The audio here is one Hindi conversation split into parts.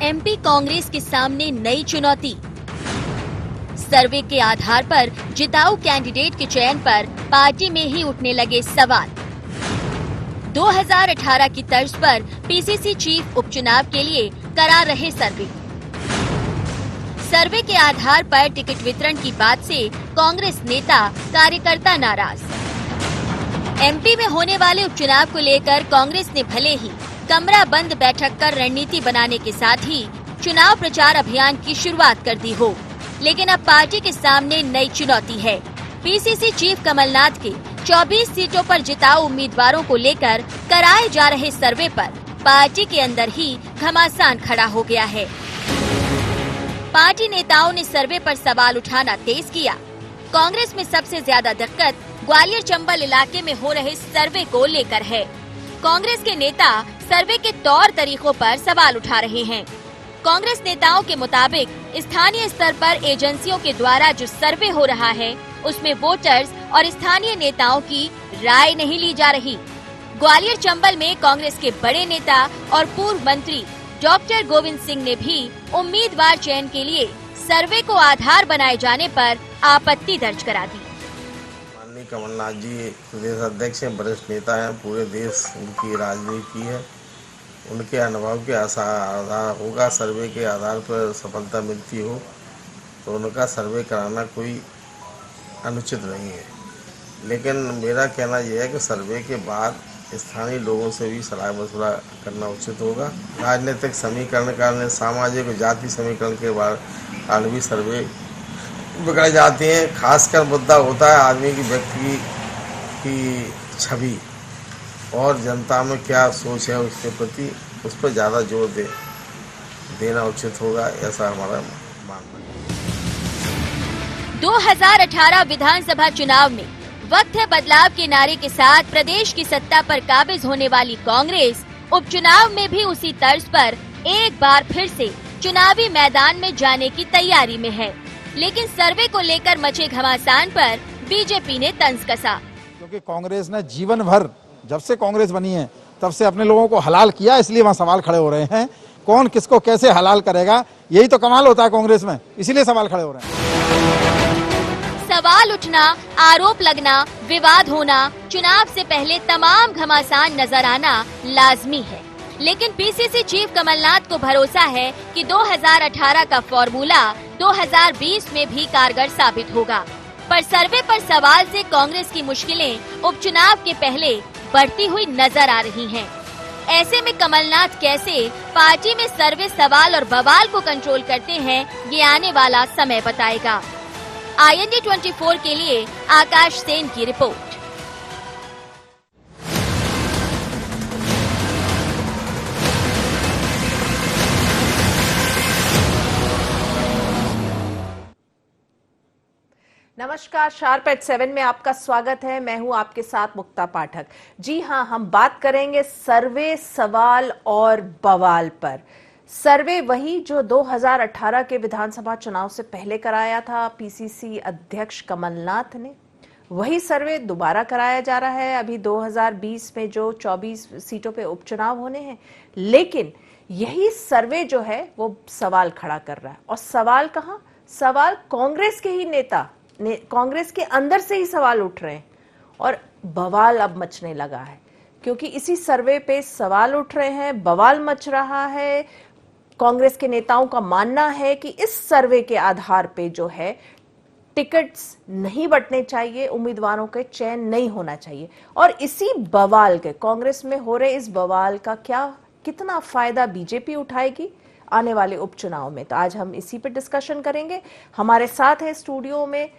एमपी कांग्रेस के सामने नई चुनौती। सर्वे के आधार पर जिताऊ कैंडिडेट के चयन पर पार्टी में ही उठने लगे सवाल। 2018 की तर्ज पर पीसीसी चीफ उपचुनाव के लिए करा रहे सर्वे के आधार पर टिकट वितरण की बात से कांग्रेस नेता कार्यकर्ता नाराज। एमपी में होने वाले उपचुनाव को लेकर कांग्रेस ने भले ही कमरा बंद बैठक कर रणनीति बनाने के साथ ही चुनाव प्रचार अभियान की शुरुआत कर दी हो, लेकिन अब पार्टी के सामने नई चुनौती है। पीसीसी चीफ कमलनाथ के 24 सीटों पर जिताऊ उम्मीदवारों को लेकर कराए जा रहे सर्वे पर पार्टी के अंदर ही घमासान खड़ा हो गया है। पार्टी नेताओं ने सर्वे पर सवाल उठाना तेज किया। कांग्रेस में सबसे ज्यादा दिक्कत ग्वालियर चंबल इलाके में हो रहे सर्वे को लेकर है। कांग्रेस के नेता सर्वे के तौर तरीकों पर सवाल उठा रहे हैं। कांग्रेस नेताओं के मुताबिक स्थानीय स्तर पर एजेंसियों के द्वारा जो सर्वे हो रहा है उसमें वोटर्स और स्थानीय नेताओं की राय नहीं ली जा रही। ग्वालियर चंबल में कांग्रेस के बड़े नेता और पूर्व मंत्री डॉक्टर गोविंद सिंह ने भी उम्मीदवार चयन के लिए सर्वे को आधार बनाए जाने पर आपत्ति दर्ज करा दी। माननीय कमलनाथ जी प्रदेश अध्यक्ष हैं, वरिष्ठ नेता हैं, पूरे देश उनकी राजनीति है, उनके अनुभव के आधार होगा सर्वे के आधार पर सफलता मिलती हो तो उनका सर्वे कराना कोई अनुचित नहीं है। लेकिन मेरा कहना यह है कि सर्वे के बाद स्थानीय लोगों से भी सलाह मशवरा करना उचित होगा। राजनीतिक समीकरण कारण, सामाजिक और जाति समीकरण के बाद भी सर्वे बिगड़ जाते हैं। खासकर मुद्दा होता है आदमी की व्यक्ति की छवि और जनता में क्या सोच है उसके प्रति, उस पर ज़्यादा जोर देना उचित होगा, ऐसा हमारा मानना है। 2018 विधानसभा चुनाव में वक्त है बदलाव के नारे के साथ प्रदेश की सत्ता पर काबिज होने वाली कांग्रेस उपचुनाव में भी उसी तर्ज पर एक बार फिर से चुनावी मैदान में जाने की तैयारी में है। लेकिन सर्वे को लेकर मचे घमासान पर बीजेपी ने तंज कसा। क्योंकि कांग्रेस ने जीवन भर, जब से कांग्रेस बनी है तब से अपने लोगों को हलाल किया, इसलिए वहाँ सवाल खड़े हो रहे हैं। कौन किसको कैसे हलाल करेगा, यही तो कमाल होता है कांग्रेस में, इसीलिए सवाल खड़े हो रहे हैं। सवाल उठना, आरोप लगना, विवाद होना, चुनाव से पहले तमाम घमासान नजर आना लाजमी है। लेकिन पीसीसी चीफ कमलनाथ को भरोसा है कि 2018 का फॉर्मूला 2020 में भी कारगर साबित होगा। पर सर्वे पर सवाल से कांग्रेस की मुश्किलें उपचुनाव के पहले बढ़ती हुई नजर आ रही हैं। ऐसे में कमलनाथ कैसे पार्टी में सर्वे सवाल और बवाल को कंट्रोल करते हैं, ये आने वाला समय बताएगा। IND 24 के लिए आकाश सेन की रिपोर्ट। नमस्कार, शार्प एट 7 में आपका स्वागत है। मैं हूं आपके साथ मुक्ता पाठक। जी हां, हम बात करेंगे सर्वे, सवाल और बवाल पर। सर्वे वही जो 2018 के विधानसभा चुनाव से पहले कराया था पीसीसी अध्यक्ष कमलनाथ ने, वही सर्वे दोबारा कराया जा रहा है अभी 2020 में जो 24 सीटों पे उपचुनाव होने हैं। लेकिन यही सर्वे जो है वो सवाल खड़ा कर रहा है। और सवाल कहां? सवाल कांग्रेस के ही नेता कांग्रेस के अंदर से ही सवाल उठ रहे हैं और बवाल अब मचने लगा है, क्योंकि इसी सर्वे पे सवाल उठ रहे हैं, बवाल मच रहा है। कांग्रेस के नेताओं का मानना है कि इस सर्वे के आधार पे जो है टिकट्स नहीं बंटने चाहिए, उम्मीदवारों के चयन नहीं होना चाहिए। और इसी बवाल के, कांग्रेस में हो रहे इस बवाल का कितना फायदा बीजेपी उठाएगी आने वाले उपचुनाव में, तो आज हम इसी पे डिस्कशन करेंगे। हमारे साथ है स्टूडियो में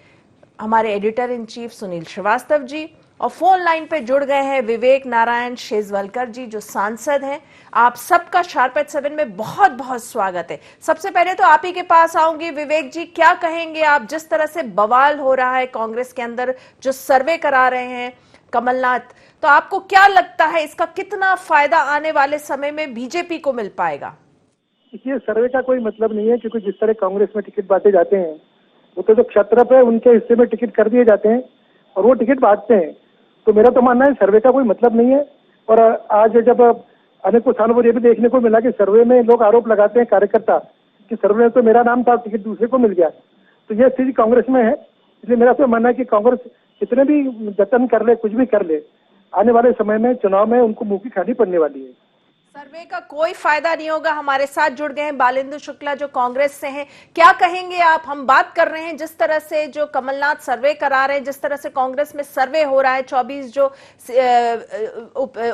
हमारे editor in chief Sunil Srivastava ji, और फोन लाइन पे जुड़ गए हैं विवेक नारायण शेजवलकर जी जो सांसद हैं। आप सबका शार्प एट 7 में बहुत बहुत स्वागत है। सबसे पहले तो आप ही के पास आऊंगी। विवेक जी, क्या कहेंगे आप, जिस तरह से बवाल हो रहा है कांग्रेस के अंदर, जो सर्वे करा रहे हैं कमलनाथ, तो आपको क्या लगता है इसका कितना फायदा आने वाले समय में बीजेपी को मिल पाएगा? देखिए, सर्वे का कोई मतलब नहीं है, क्योंकि जिस तरह कांग्रेस में टिकट बांटे जाते हैं वो तो जो क्षत्रप है उनके हिस्से में टिकट कर दिए जाते हैं और वो टिकट बांटते हैं। तो मेरा तो मानना है सर्वे का कोई मतलब नहीं है। और आज जब अनेकों स्थानों पर यह भी देखने को मिला कि सर्वे में लोग आरोप लगाते हैं कार्यकर्ता कि सर्वे में तो मेरा नाम था, टिकट दूसरे को मिल गया। तो यह स्थिति कांग्रेस में है। इसलिए मेरा तो मानना है कि कांग्रेस कितने भी जतन कर ले, कुछ भी कर ले, आने वाले समय में चुनाव में उनको मुंह की खानी पड़ने वाली है। सर्वे का कोई फायदा नहीं होगा। हमारे साथ जुड़ गए हैं बालेंदु शुक्ला जो कांग्रेस से हैं। क्या कहेंगे आप? हम बात कर रहे हैं जिस तरह से जो कमलनाथ सर्वे करा रहे हैं, जिस तरह से कांग्रेस में सर्वे हो रहा है 24 जो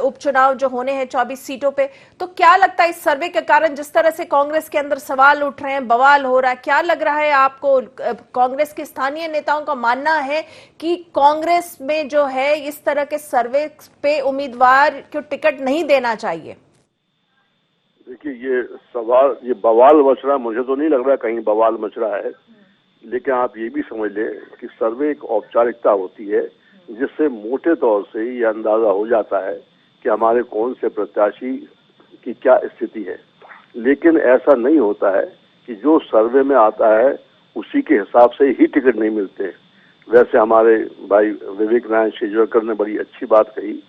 उपचुनाव जो होने हैं 24 सीटों पे, तो क्या लगता है इस सर्वे के कारण जिस तरह से कांग्रेस के अंदर सवाल उठ रहे हैं, बवाल हो रहा है, क्या लग रहा है आपको? कांग्रेस के स्थानीय नेताओं का मानना है कि कांग्रेस में जो है इस तरह के सर्वे पे उम्मीदवार को टिकट नहीं देना चाहिए। देखिए, ये बवाल मच रहा है, मुझे तो नहीं लग रहा कहीं बवाल मच रहा है। लेकिन आप ये भी समझ लें कि सर्वे एक औपचारिकता होती है जिससे मोटे तौर से ये अंदाजा हो जाता है कि हमारे कौन से प्रत्याशी की क्या स्थिति है। लेकिन ऐसा नहीं होता है कि जो सर्वे में आता है उसी के हिसाब से ही टिकट नहीं मिलते। वैसे हमारे भाई विवेक नारायण शेजवलकर ने बड़ी अच्छी बात कही।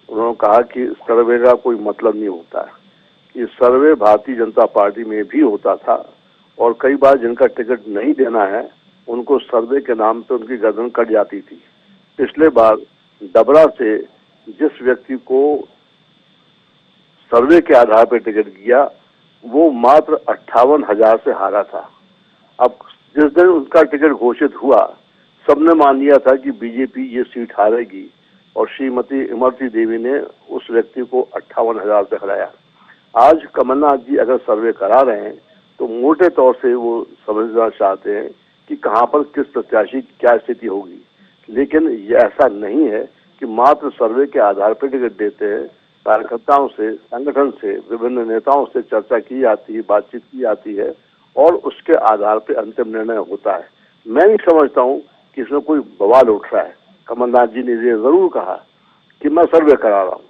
उन्होंने कहा कि सर्वे का कोई मतलब नहीं होता है। ये सर्वे भारतीय जनता पार्टी में भी होता था और कई बार जिनका टिकट नहीं देना है उनको सर्वे के नाम पे उनकी गर्दन कट जाती थी। पिछले बार डबरा से जिस व्यक्ति को सर्वे के आधार पर टिकट दिया वो मात्र 58,000 से हारा था। अब जिस दिन उनका टिकट घोषित हुआ सबने मान लिया था कि बीजेपी ये सीट हारेगी और श्रीमती इमरती देवी ने उस व्यक्ति को 58,000 से हराया। आज कमलनाथ जी अगर सर्वे करा रहे हैं तो मोटे तौर से वो समझना चाहते हैं कि कहां पर किस प्रत्याशी की क्या स्थिति होगी। लेकिन ये ऐसा नहीं है कि मात्र सर्वे के आधार पर टिकट देते हैं। कार्यकर्ताओं से, संगठन से, विभिन्न नेताओं से चर्चा की जाती है, बातचीत की जाती है और उसके आधार पर अंतिम निर्णय होता है। मैं नहीं समझता हूँ कि इसमें कोई बवाल उठ रहा है। कमलनाथ जी ने ये जरूर कहा कि मैं सर्वे करा रहा हूँ,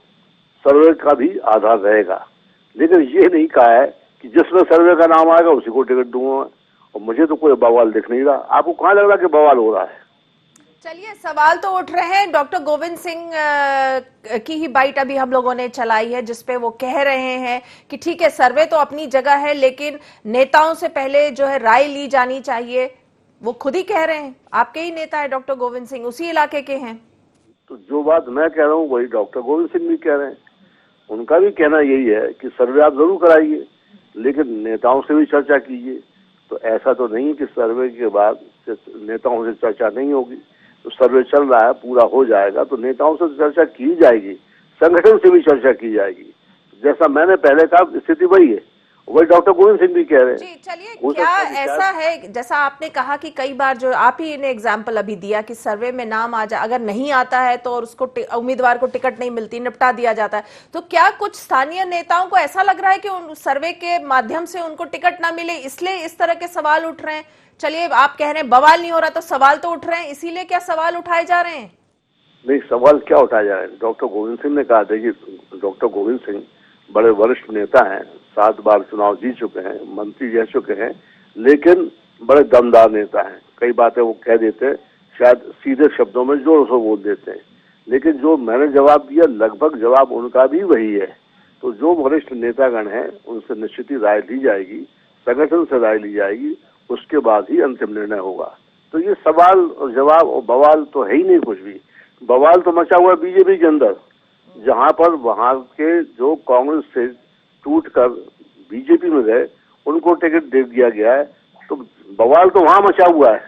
सर्वे का भी आधार रहेगा, लेकिन ये नहीं कहा है कि जिसमें सर्वे का नाम आएगा उसी को टिकट दूंगा। और मुझे तो कोई बवाल दिख नहीं रहा। आपको कहाँ लग रहा कि बवाल हो रहा है? चलिए, सवाल तो उठ रहे हैं। डॉक्टर गोविंद सिंह की ही बाइट अभी हम लोगों ने चलाई है जिसपे वो कह रहे हैं कि ठीक है सर्वे तो अपनी जगह है लेकिन नेताओं से पहले जो है राय ली जानी चाहिए। वो खुद ही कह रहे हैं, आपके ही नेता है डॉक्टर गोविंद सिंह, उसी इलाके के हैं। तो जो बात मैं कह रहा हूँ वही डॉक्टर गोविंद सिंह भी कह रहे हैं। उनका भी कहना यही है कि सर्वे आप जरूर कराइए लेकिन नेताओं से भी चर्चा कीजिए। तो ऐसा तो नहीं कि सर्वे के बाद नेताओं से चर्चा नहीं होगी। तो सर्वे चल रहा है, पूरा हो जाएगा तो नेताओं से चर्चा की जाएगी, संगठन से भी चर्चा की जाएगी। जैसा मैंने पहले कहा स्थिति वही है, वही डॉक्टर गोविंद सिंह भी कह रहे हैं। जी चलिए, क्या ऐसा है जैसा आपने कहा कि कई बार जो आप ही ने एग्जाम्पल अभी दिया कि सर्वे में नाम आ जाए, अगर नहीं आता है तो और उसको उम्मीदवार को टिकट नहीं मिलती, निपटा दिया जाता है, तो क्या कुछ स्थानीय नेताओं को ऐसा लग रहा है कि उन सर्वे के माध्यम से उनको टिकट ना मिले इसलिए इस तरह के सवाल उठ रहे हैं? चलिए, आप कह रहे हैं बवाल नहीं हो रहा तो सवाल तो उठ रहे हैं, इसीलिए क्या सवाल उठाए जा रहे हैं? नहीं, सवाल क्या उठाए जा रहे हैं? डॉक्टर गोविंद सिंह ने कहा था कि डॉक्टर गोविंद सिंह बड़े वरिष्ठ नेता हैं, 7 बार चुनाव जीत चुके हैं, मंत्री रह चुके हैं, लेकिन बड़े दमदार नेता हैं। कई बातें वो कह देते हैं, शायद सीधे शब्दों में जोर से बोल देते हैं, लेकिन जो मैंने जवाब दिया लगभग जवाब उनका भी वही है। तो जो वरिष्ठ नेतागण हैं उनसे निश्चित ही राय ली जाएगी, संगठन से राय ली जाएगी, उसके बाद ही अंतिम निर्णय होगा। तो ये सवाल और जवाब और बवाल तो है ही नहीं कुछ भी। बवाल तो मचा हुआ बीजेपी के अंदर, जहां पर वहां के जो कांग्रेस से टूटकर बीजेपी में गए उनको टिकट दे दिया गया है। तो बवाल तो वहां मचा हुआ है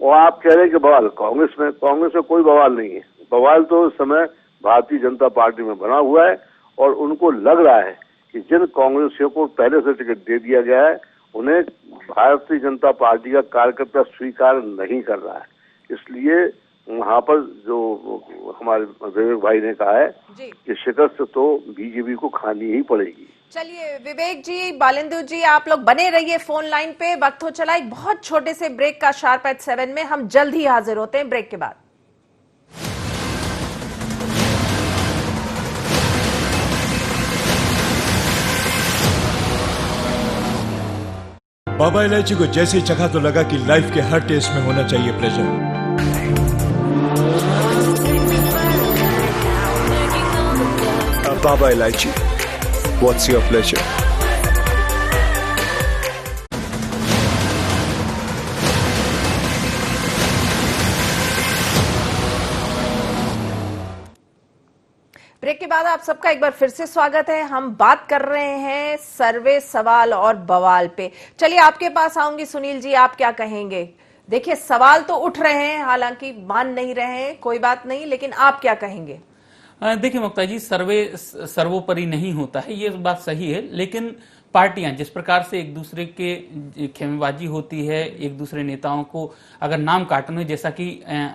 और आप कह रहे हैं कि बवाल कांग्रेस में कोई बवाल नहीं है। बवाल तो इस समय भारतीय जनता पार्टी में बना हुआ है और उनको लग रहा है कि जिन कांग्रेसियों को पहले से टिकट दे दिया गया है उन्हें भारतीय जनता पार्टी का कार्यकर्ता स्वीकार नहीं कर रहा है। इसलिए वहाँ पर जो हमारे विवेक भाई ने कहा है कि शिकस्त तो बीजेपी को खानी ही पड़ेगी। चलिए विवेक जी, बालेंदु जी, आप लोग बने रहिए फोन लाइन पे। वक्त हो चला एक बहुत छोटे से ब्रेक का, शार्प एट 7 में हम जल्द ही हाजिर होते हैं ब्रेक के बाद। बाबा इलायची को जैसे ही चखा तो लगा कि लाइफ के हर टेस्ट में होना चाहिए प्लेजर। बाबा इलायची What's your pleasure? ब्रेक के बाद आप सबका एक बार फिर से स्वागत है। हम बात कर रहे हैं सर्वे, सवाल और बवाल पे। चलिए आपके पास आऊंगी। सुनील जी, आप क्या कहेंगे? देखिए, सवाल तो उठ रहे हैं, हालांकि मान नहीं रहे हैं, कोई बात नहीं, लेकिन आप क्या कहेंगे? देखिए मुक्ता जी, सर्वे सर्वोपरि नहीं होता है, ये बात सही है, लेकिन पार्टियां जिस प्रकार से एक दूसरे के खेमेबाजी होती है, एक दूसरे नेताओं को अगर नाम काटने, जैसा कि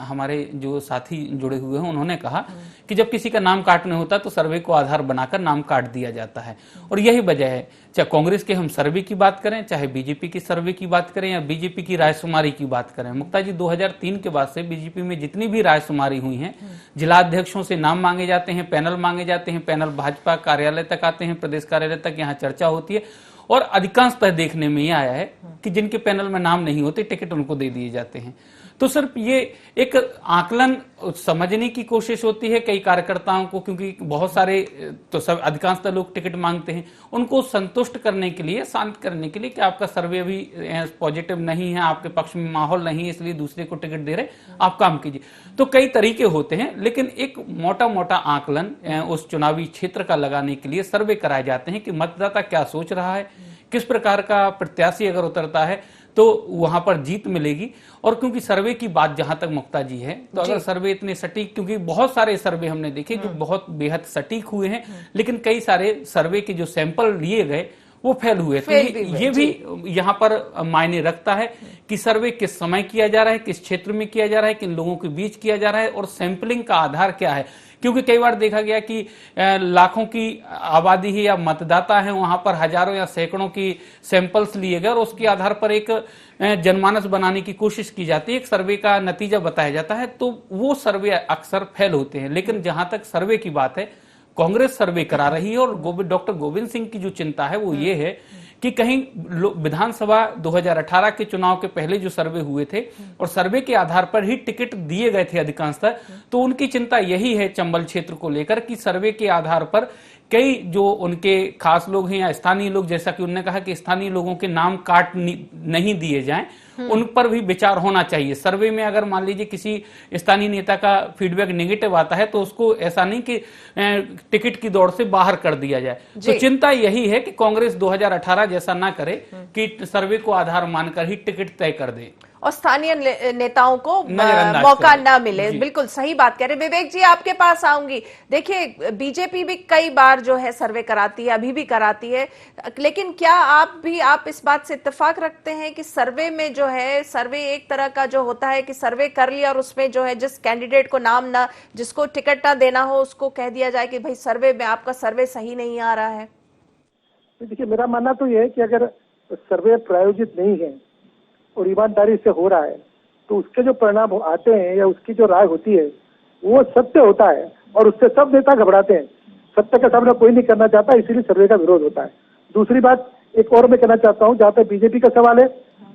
हमारे जो साथी जुड़े हुए हैं उन्होंने कहा कि जब किसी का नाम काटने होता तो सर्वे को आधार बनाकर नाम काट दिया जाता है। और यही वजह है, चाहे कांग्रेस के हम सर्वे की बात करें, चाहे बीजेपी की सर्वे की बात करें, या बीजेपी की रायशुमारी की बात करें। मुक्ता जी, 2003 के बाद से बीजेपी में जितनी भी रायशुमारी हुई है, जिलाध्यक्षों से नाम मांगे जाते हैं, पैनल मांगे जाते हैं, पैनल भाजपा कार्यालय तक आते हैं, प्रदेश कार्यालय तक यहाँ चर्चा होती है, और अधिकांशतः देखने में ये आया है कि जिनके पैनल में नाम नहीं होते टिकट उनको दे दिए जाते हैं। तो सिर्फ ये एक आकलन समझने की कोशिश होती है कई कार्यकर्ताओं को, क्योंकि बहुत सारे तो सब अधिकांशतः लोग टिकट मांगते हैं, उनको संतुष्ट करने के लिए, शांत करने के लिए कि आपका सर्वे अभी पॉजिटिव नहीं है, आपके पक्ष में माहौल नहीं है, इसलिए दूसरे को टिकट दे रहे, आप काम कीजिए। तो कई तरीके होते हैं, लेकिन एक मोटा मोटा आकलन उस चुनावी क्षेत्र का लगाने के लिए सर्वे कराए जाते हैं कि मतदाता क्या सोच रहा है, किस प्रकार का प्रत्याशी अगर उतरता है तो वहां पर जीत मिलेगी। और क्योंकि सर्वे की बात जहां तक मुक्ता जी है, तो अगर सर्वे इतने सटीक, क्योंकि बहुत सारे सर्वे हमने देखे जो बहुत बेहद सटीक हुए हैं, लेकिन कई सारे सर्वे के जो सैंपल लिए गए वो फेल हुए। तो ये भी यहाँ पर मायने रखता है कि सर्वे किस समय किया जा रहा है, किस क्षेत्र में किया जा रहा है, किन लोगों के बीच किया जा रहा है, और सैंपलिंग का आधार क्या है। क्योंकि कई बार देखा गया कि लाखों की आबादी है या मतदाता है, वहां पर हजारों या सैकड़ों की सैंपल्स लिए गए और उसके आधार पर एक जनमानस बनाने की कोशिश की जाती है, एक सर्वे का नतीजा बताया जाता है, तो वो सर्वे अक्सर फेल होते हैं। लेकिन जहां तक सर्वे की बात है, कांग्रेस सर्वे करा रही है, और डॉक्टर गोविंद सिंह की जो चिंता है वो ये है कि कहीं विधानसभा 2018 के चुनाव के पहले जो सर्वे हुए थे और सर्वे के आधार पर ही टिकट दिए गए थे अधिकांशतः, तो उनकी चिंता यही है चंबल क्षेत्र को लेकर कि सर्वे के आधार पर कई जो उनके खास लोग हैं या स्थानीय लोग, जैसा कि उन्होंने कहा कि स्थानीय लोगों के नाम काट नहीं दिए जाएं, उन पर भी विचार होना चाहिए। सर्वे में अगर मान लीजिए किसी स्थानीय नेता का फीडबैक नेगेटिव आता है तो उसको ऐसा नहीं कि टिकट की दौड़ से बाहर कर दिया जाए। तो चिंता यही है कि कांग्रेस 2018 जैसा ना करे कि सर्वे को आधार मानकर ही टिकट तय कर दे और स्थानीय नेताओं को मौका ना मिले। बिल्कुल सही बात कह रहे। विवेक जी, आपके पास आऊंगी। देखिए, बीजेपी भी कई बार जो है सर्वे कराती है, अभी भी कराती है, लेकिन क्या आप इस बात से इत्तेफाक रखते हैं कि सर्वे में जो है, सर्वे एक तरह का जो होता है कि सर्वे कर लिया और उसमें जो है जिस कैंडिडेट को नाम ना, जिसको टिकट ना देना हो, उसको कह दिया जाए कि भाई सर्वे में आपका सर्वे सही नहीं आ रहा है? देखिए, मेरा मानना तो यह है कि अगर सर्वे प्रायोजित नहीं है और ईमानदारी से हो रहा है तो उसके जो परिणाम आते हैं या उसकी जो राय होती है वो सत्य होता है, और उससे सब नेता घबराते हैं। सत्य का सामना कोई नहीं करना चाहता, इसीलिए सर्वे का विरोध होता है। दूसरी बात एक और मैं कहना चाहता हूँ, जहाँ तक बीजेपी का सवाल है,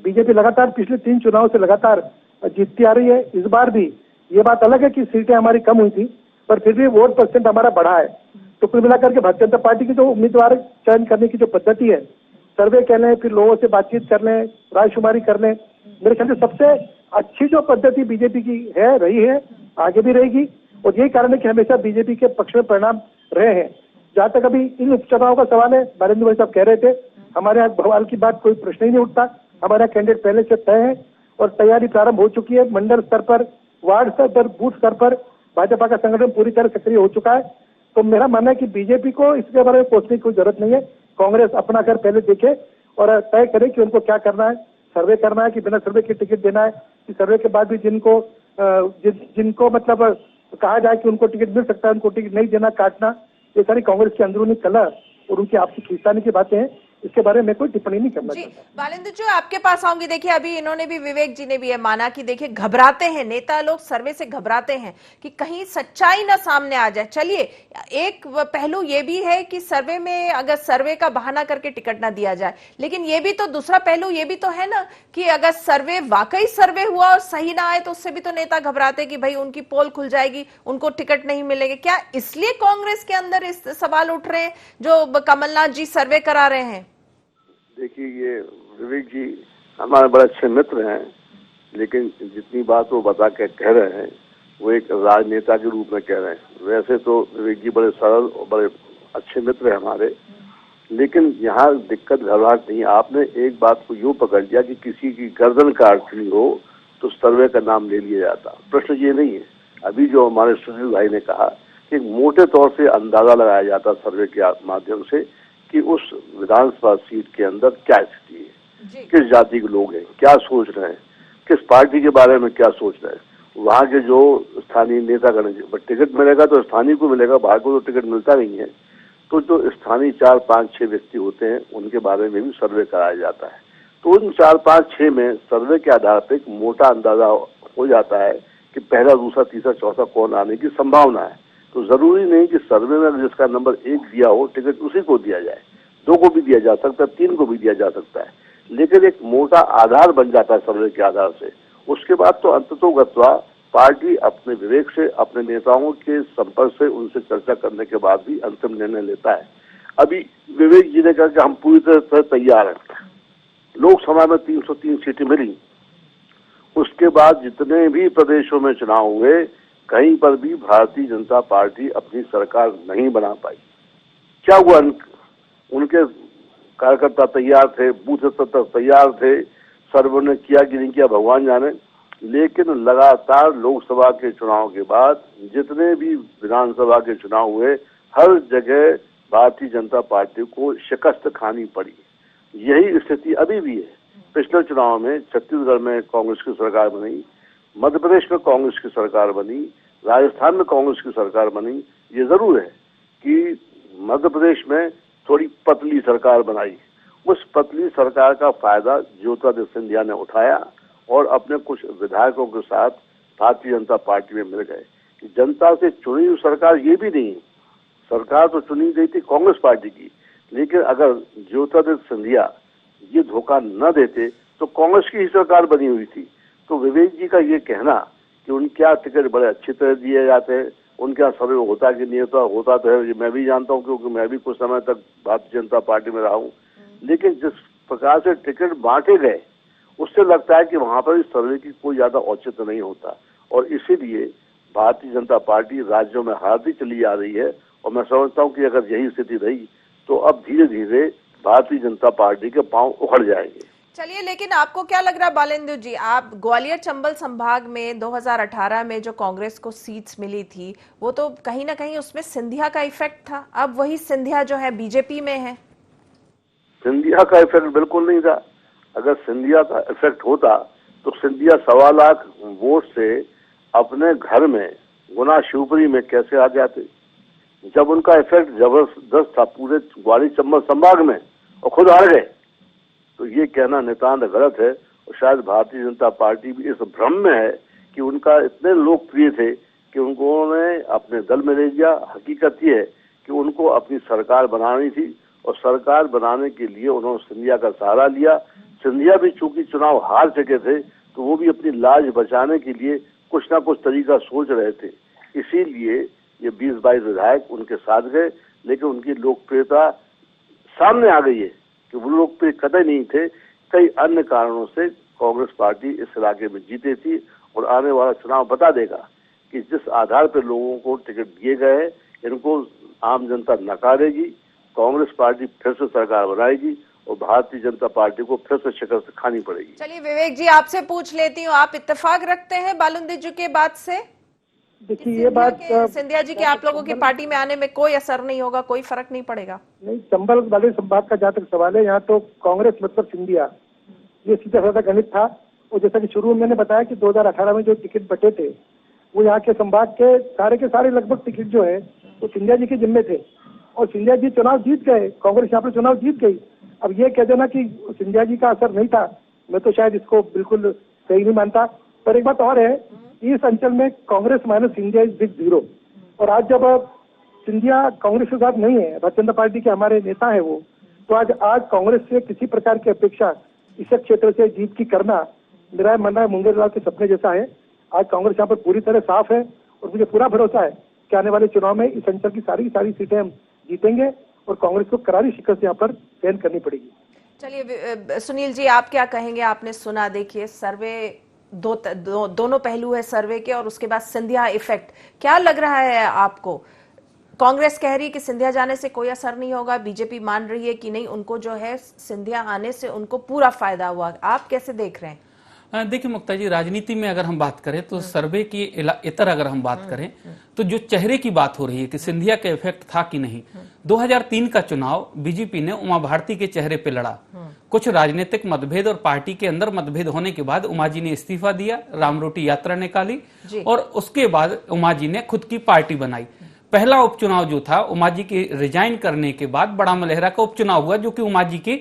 बीजेपी लगातार पिछले 3 चुनाव से लगातार जीतती आ रही है। इस बार भी ये बात अलग है कि सीटें हमारी कम हुई थी, पर फिर भी वोट परसेंट हमारा बढ़ा है। तो कुल मिलाकर के भारतीय जनता पार्टी की जो उम्मीदवार चयन करने की जो पद्धति है, सर्वे कर लें, फिर लोगों से बातचीत कर लें, रायशुमारी कर लें, मेरे ख्याल से सबसे अच्छी जो पद्धति बीजेपी की है, रही है, आगे भी रहेगी। और यही कारण है कि हमेशा बीजेपी के पक्ष में परिणाम रहे हैं। जहाँ तक अभी इन उपचुनाव का सवाल है, नरेंद्र भाई साहब कह रहे थे, हमारे यहाँ बवाल की बात कोई प्रश्न ही नहीं उठता। हमारे यहाँ कैंडिडेट पहले से तय है और तैयारी प्रारंभ हो चुकी है। मंडल स्तर पर, वार्ड स्तर पर, बूथ स्तर पर भाजपा का संगठन पूरी तरह सक्रिय हो चुका है। तो मेरा मानना है कि बीजेपी को इसके बारे में सोचने की कोई जरूरत नहीं है। कांग्रेस अपना घर पहले देखे और तय करे कि उनको क्या करना है, सर्वे करना है कि बिना सर्वे के टिकट देना है, कि सर्वे के बाद भी जिनको मतलब कहा जाए कि उनको टिकट मिल सकता है, उनको टिकट नहीं देना, काटना, ये सारी कांग्रेस की अंदरूनी कलह और उनकी आपसी खींचतानी की बातें हैं। इसके बारे में कोई टिप्पणी नहीं करना जी चाहता। बालेंद्र जी आपके पास आऊंगी। देखिए अभी इन्होंने भी, विवेक जी ने भी ये माना कि देखिए घबराते हैं नेता लोग, सर्वे से घबराते हैं कि कहीं सच्चाई ना सामने आ जाए। चलिए एक पहलू ये भी है कि सर्वे में अगर सर्वे का बहाना करके टिकट ना दिया जाए, लेकिन ये भी तो दूसरा पहलू ये भी तो है ना कि अगर सर्वे वाकई सर्वे हुआ और सही ना आए तो उससे भी तो नेता घबराते कि भाई उनकी पोल खुल जाएगी, उनको टिकट नहीं मिलेगी। क्या इसलिए कांग्रेस के अंदर इस सवाल उठ रहे हैं जो कमलनाथ जी सर्वे करा रहे हैं? देखिए, ये विवेक जी हमारे बड़े अच्छे मित्र हैं, लेकिन जितनी बात वो बता के कह रहे हैं वो एक राजनेता के रूप में कह रहे हैं। वैसे तो विवेक जी बड़े सरल और बड़े अच्छे मित्र हैं हमारे, लेकिन यहाँ दिक्कत घबराहट नहीं। आपने एक बात को यूं पकड़ लिया कि किसी की गर्दन काटनी हो तो सर्वे का नाम ले लिया जाता। प्रश्न ये नहीं है। अभी जो हमारे सुनील भाई ने कहा कि मोटे तौर से अंदाजा लगाया जाता सर्वे के माध्यम से कि उस विधानसभा सीट के अंदर क्या स्थिति है, किस जाति के लोग हैं, क्या सोच रहे हैं, किस पार्टी के बारे में क्या सोच रहे हैं। वहाँ के जो स्थानीय नेतागण, टिकट मिलेगा तो स्थानीय को मिलेगा, बाहर को तो टिकट मिलता नहीं है। तो जो स्थानीय 4, 5, 6 व्यक्ति होते हैं उनके बारे में भी सर्वे कराया जाता है। तो उन 4, 5, 6 में सर्वे के आधार पर एक मोटा अंदाजा हो जाता है कि पहला, दूसरा, तीसरा, चौथा कौन आने की संभावना है। तो जरूरी नहीं कि सर्वे में जिसका नंबर 1 दिया हो टिकट उसी को दिया जाए, 2 को भी दिया जा सकता है, 3 को भी दिया जा सकता है, लेकिन एक मोटा आधार बन जाता है सर्वे के आधार से। उसके बाद तो अंततोगत्वा पार्टी अपने विवेक से, अपने नेताओं के संपर्क से, उनसे चर्चा करने के बाद भी अंतिम निर्णय लेता है। अभी विवेक जी ने कहा कि हम पूरी तरह तैयार हैं। लोकसभा में 303 सीटें मिली, उसके बाद जितने भी प्रदेशों में चुनाव हुए कहीं पर भी भारतीय जनता पार्टी अपनी सरकार नहीं बना पाई। क्या हुआ? उनके कार्यकर्ता तैयार थे, बूथ स्तर तक तैयार थे, सर्वे ने किया कि नहीं किया भगवान जाने, लेकिन लगातार लोकसभा के चुनाव के बाद जितने भी विधानसभा के चुनाव हुए हर जगह भारतीय जनता पार्टी को शिकस्त खानी पड़ी। यही स्थिति अभी भी है। पिछले चुनाव में छत्तीसगढ़ में कांग्रेस की सरकार बनी, मध्य प्रदेश में कांग्रेस की सरकार बनी, राजस्थान में कांग्रेस की सरकार बनी। ये जरूर है कि मध्य प्रदेश में थोड़ी पतली सरकार बनाई। उस पतली सरकार का फायदा ज्योतिरादित्य सिंधिया ने उठाया और अपने कुछ विधायकों के साथ भारतीय जनता पार्टी में मिल गए। जनता से चुनी हुई सरकार ये भी नहीं, सरकार तो चुनी गई थी कांग्रेस पार्टी की, लेकिन अगर ज्योतिरादित्य सिंधिया ये धोखा न देते तो कांग्रेस की ही सरकार बनी हुई थी। तो विवेक जी का ये कहना कि उनके यहाँ टिकट बड़े अच्छी तरह दिए जाते हैं, उनके यहाँ सर्वे होता कि नहीं होता तो है, मैं भी जानता हूँ क्योंकि मैं भी कुछ समय तक भारतीय जनता पार्टी में रहा हूँ। लेकिन जिस प्रकार से टिकट बांटे गए उससे लगता है कि वहां पर इस सर्वे की कोई ज्यादा औचित्य नहीं होता, और इसीलिए भारतीय जनता पार्टी राज्यों में हारती चली जा रही है। और मैं समझता हूँ कि अगर यही स्थिति रही तो अब धीरे धीरे भारतीय जनता पार्टी के पांव उखड़ जाएंगे। चलिए, लेकिन आपको क्या लग रहा है बालेंद्र जी, आप ग्वालियर चंबल संभाग में 2018 में जो कांग्रेस को सीट्स मिली थी वो तो कहीं ना कहीं उसमें सिंधिया का इफेक्ट था। अब वही सिंधिया जो है बीजेपी में है। सिंधिया का इफेक्ट बिल्कुल नहीं था। अगर सिंधिया का इफेक्ट होता तो सिंधिया 1.25 लाख वोट से अपने घर में गुना शिवपुरी में कैसे आ जाते, जब उनका इफेक्ट जबरदस्त था पूरे ग्वालियर चंबल संभाग में और खुद हार गए। तो ये कहना नितांत गलत है, और शायद भारतीय जनता पार्टी भी इस भ्रम में है कि उनका इतने लोकप्रिय थे कि उन्होंने अपने दल में ले लिया। हकीकत ये है कि उनको अपनी सरकार बनानी थी और सरकार बनाने के लिए उन्होंने सिंधिया का सहारा लिया। सिंधिया भी चूंकि चुनाव हार चुके थे तो वो भी अपनी लाज बचाने के लिए कुछ ना कुछ तरीका सोच रहे थे, इसीलिए ये 20-22 विधायक उनके साथ गए। लेकिन उनकी लोकप्रियता सामने आ गई है कि वो लोकप्रिय कतई नहीं थे। कई अन्य कारणों से कांग्रेस पार्टी इस इलाके में जीती थी, और आने वाला चुनाव बता देगा कि जिस आधार पर लोगों को टिकट दिए गए हैं इनको आम जनता नकारेगी, कांग्रेस पार्टी फिर से सरकार बनाएगी और भारतीय जनता पार्टी को फिर से शिकस्त खानी पड़ेगी। चलिए विवेक जी आपसे पूछ लेती हूँ, आप इत्तेफाक रखते हैं बालेंद्र जी के बात से? देखिए ये बात सिंधिया जी के आप लोगों की पार्टी में आने में कोई असर नहीं होगा, कोई फर्क नहीं पड़ेगा? नहीं, चंबल वाले संभाग का जहाँ तक सवाल है, यहाँ तो कांग्रेस मतलब सिंधिया, ये सीधा साधा गणित था। और जैसा कि शुरू में मैंने बताया कि 2018 में जो टिकट बटे थे वो यहाँ के संभाग के सारे लगभग टिकट जो है वो सिंधिया जी के जिम्मे थे, और सिंधिया जी चुनाव जीत गए, कांग्रेस यहाँ पर चुनाव जीत गई। अब ये कह देना कि सिंधिया जी का असर नहीं था, मैं तो शायद इसको बिल्कुल सही नहीं मानता। पर एक बात और है, इस अंचल में Congress minus Scindia is big zero. और आज जब सिंधिया कांग्रेस के साथ नहीं है, भारतीय जनता पार्टी के हमारे नेता है वो, तो आज कांग्रेस से किसी प्रकार की अपेक्षा इस क्षेत्र से जीत की करना मेरा मानना है मुंगेर लाल के सपने जैसा है। आज कांग्रेस यहाँ पर पूरी तरह साफ है और मुझे पूरा भरोसा है कि आने वाले चुनाव में इस अंचल की सारी सीटें हम जीतेंगे और कांग्रेस को करारी शिकस्त यहाँ पर सहन करनी पड़ेगी। चलिए सुनील जी, आप क्या कहेंगे? आपने सुना, देखिए सर्वे दोनों पहलू है सर्वे के, और उसके बाद सिंधिया इफेक्ट। क्या लग रहा है आपको? कांग्रेस कह रही है कि सिंधिया जाने से कोई असर नहीं होगा, बीजेपी मान रही है कि नहीं, उनको जो है सिंधिया आने से उनको पूरा फायदा हुआ। आप कैसे देख रहे हैं? देखिए मुक्ता जी, राजनीति में अगर हम बात करें तो सर्वे की इतर अगर हम बात करें तो जो चेहरे की बात हो रही है कि सिंधिया का इफेक्ट था कि नहीं। 2003 का चुनाव बीजेपी ने उमा भारती के चेहरे पे लड़ा। कुछ राजनीतिक मतभेद और पार्टी के अंदर मतभेद होने के बाद उमा जी ने इस्तीफा दिया, रामरोटी यात्रा निकाली और उसके बाद उमा जी ने खुद की पार्टी बनाई। पहला उपचुनाव जो था उमा जी के रिजाइन करने के बाद बड़ा मलहरा का उपचुनाव हुआ, जो कि उमा जी के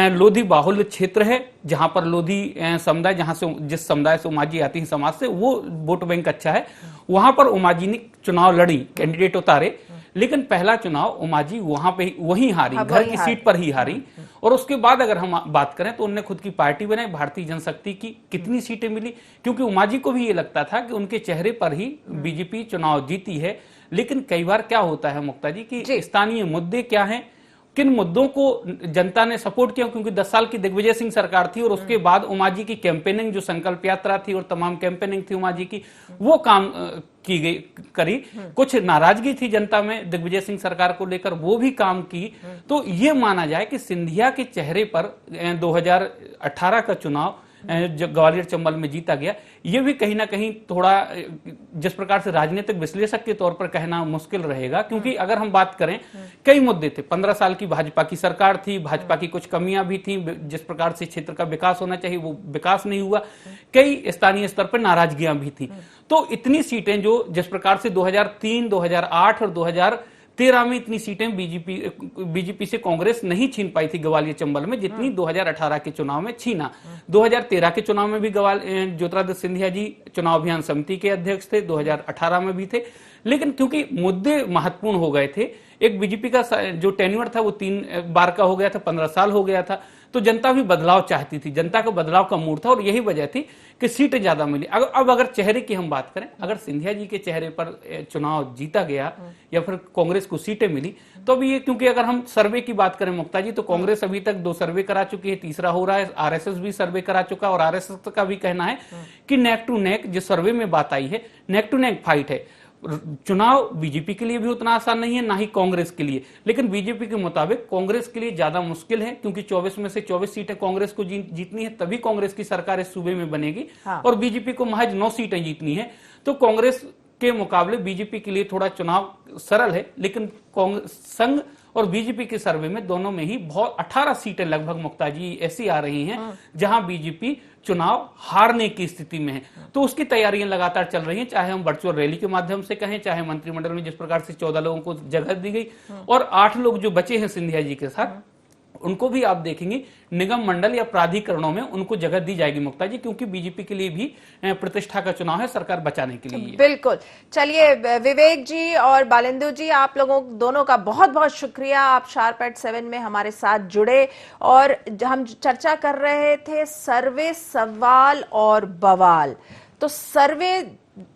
लोधी बाहुल्य क्षेत्र है, जहां पर लोधी समुदाय, जहां से जिस समुदाय से उमा जी आती है समाज से, वो वोट बैंक अच्छा है। वहां पर उमा जी ने चुनाव लड़ी, कैंडिडेट उतारे, लेकिन पहला चुनाव उमा जी वहां पे वहीं हारी, घर की सीट पर ही हारी। और उसके बाद अगर हम बात करें तो उन्होंने खुद की पार्टी बनाई, भारतीय जनशक्ति की। कितनी सीटें मिली? क्योंकि उमा जी को भी ये लगता था कि उनके चेहरे पर ही बीजेपी चुनाव जीती है। लेकिन कई बार क्या होता है मुक्ता जी कि स्थानीय मुद्दे क्या हैं, किन मुद्दों को जनता ने सपोर्ट किया, क्योंकि 10 साल की दिग्विजय सिंह सरकार थी और उसके बाद उमा जी की कैंपेनिंग, जो संकल्प यात्रा थी और तमाम कैंपेनिंग थी उमा जी की, वो काम की गई करी। कुछ नाराजगी थी जनता में दिग्विजय सिंह सरकार को लेकर, वो भी काम की। तो ये माना जाए कि सिंधिया के चेहरे पर 2018 का चुनाव जो ग्वालियर चंबल में जीता गया, ये भी कहीं ना कहीं थोड़ा जिस प्रकार से राजनीतिक विश्लेषक के तौर पर कहना मुश्किल रहेगा, क्योंकि अगर हम बात करें कई मुद्दे थे। 15 साल की भाजपा की सरकार थी, भाजपा की कुछ कमियां भी थी, जिस प्रकार से क्षेत्र का विकास होना चाहिए वो विकास नहीं हुआ, कई स्थानीय स्तर पर नाराजगियां भी थी। तो इतनी सीटें जो जिस प्रकार से 2003, 2008 और 2013 में इतनी सीटें बीजेपी से कांग्रेस नहीं छीन पाई थी ग्वालियर चंबल में, जितनी 2018 के चुनाव में छीना। 2013 के चुनाव में भी ज्योतिरादित्य सिंधिया जी चुनाव अभियान समिति के अध्यक्ष थे, 2018 में भी थे। लेकिन क्योंकि मुद्दे महत्वपूर्ण हो गए थे, एक बीजेपी का जो टेन्योर था वो 3 बार का हो गया था, 15 साल हो गया था, तो जनता भी बदलाव चाहती थी, जनता का बदलाव का मूड था और यही वजह थी कि सीटें ज्यादा मिली। अब अगर चेहरे की हम बात करें, अगर सिंधिया जी के चेहरे पर चुनाव जीता गया या फिर कांग्रेस को सीटें मिली, तो अभी ये, क्योंकि अगर हम सर्वे की बात करें मुक्ता जी, तो कांग्रेस अभी तक 2 सर्वे करा चुकी है, तीसरा हो रहा है, आरएसएस भी सर्वे करा चुका और आरएसएस का भी कहना है कि नेक टू नेक, जिस सर्वे में बात आई है, नेक टू नेक फाइट है। चुनाव बीजेपी के लिए भी उतना आसान नहीं है, ना ही कांग्रेस के लिए। लेकिन बीजेपी के मुताबिक कांग्रेस के लिए ज्यादा मुश्किल है, क्योंकि 24 में से 24 सीटें कांग्रेस को जीतनी है, तभी कांग्रेस की सरकार इस सूबे में बनेगी। और बीजेपी को महज 9 सीटें जीतनी है। तो कांग्रेस के मुकाबले बीजेपी के लिए थोड़ा चुनाव सरल है। लेकिन कांग्रेस संघ और बीजेपी के सर्वे में दोनों में ही बहुत 18 सीटें लगभग मुक्ता जी ऐसी आ रही हैं जहां बीजेपी चुनाव हारने की स्थिति में है। तो उसकी तैयारियां लगातार चल रही हैं, चाहे हम वर्चुअल रैली के माध्यम से कहें, चाहे मंत्रिमंडल में जिस प्रकार से 14 लोगों को जगह दी गई और 8 लोग जो बचे हैं सिंधिया जी के साथ, उनको भी आप देखेंगे निगम मंडल या प्राधिकरणों में उनको जगह दी जाएगी मुक्ता जी, क्योंकि बीजेपी के लिए भी प्रतिष्ठा का चुनाव है, सरकार बचाने के लिए। बिल्कुल। चलिए विवेक जी और बालेंदु जी, आप लोगों दोनों का बहुत बहुत शुक्रिया, आप शार्प एट 7 में हमारे साथ जुड़े और हम चर्चा कर रहे थे सर्वे सवाल और बवाल। तो सर्वे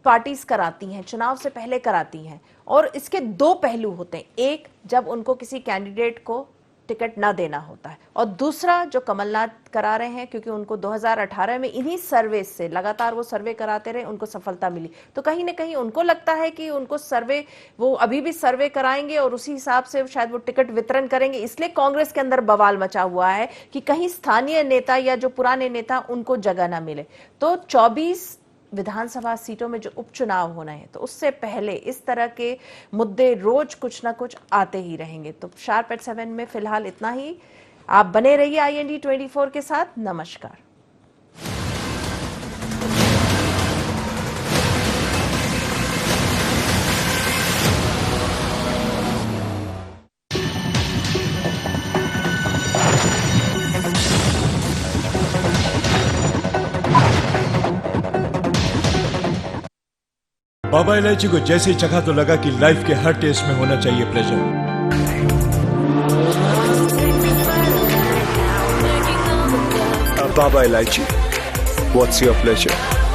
पार्टीज कराती हैं, चुनाव से पहले कराती हैं, और इसके 2 पहलू होते हैं। एक, जब उनको किसी कैंडिडेट को टिकट ना देना होता है, और दूसरा जो कमलनाथ करा रहे हैं, क्योंकि उनको 2018 में इन्हीं सर्वे से लगातार वो सर्वे कराते रहे, उनको सफलता मिली। तो कहीं ना कहीं उनको लगता है कि उनको सर्वे, वो अभी भी सर्वे कराएंगे और उसी हिसाब से शायद वो टिकट वितरण करेंगे। इसलिए कांग्रेस के अंदर बवाल मचा हुआ है कि कहीं स्थानीय नेता या जो पुराने नेता उनको जगह ना मिले। तो 24 विधानसभा सीटों में जो उपचुनाव होना है, तो उससे पहले इस तरह के मुद्दे रोज कुछ ना कुछ आते ही रहेंगे। तो शार्प एट 7 में फिलहाल इतना ही। आप बने रहिए IND 24 के साथ। नमस्कार। बाबा इलायची को जैसे ही चखा तो लगा कि लाइफ के हर टेस्ट में होना चाहिए pleasure. Baba Ilaichi, what's your pleasure?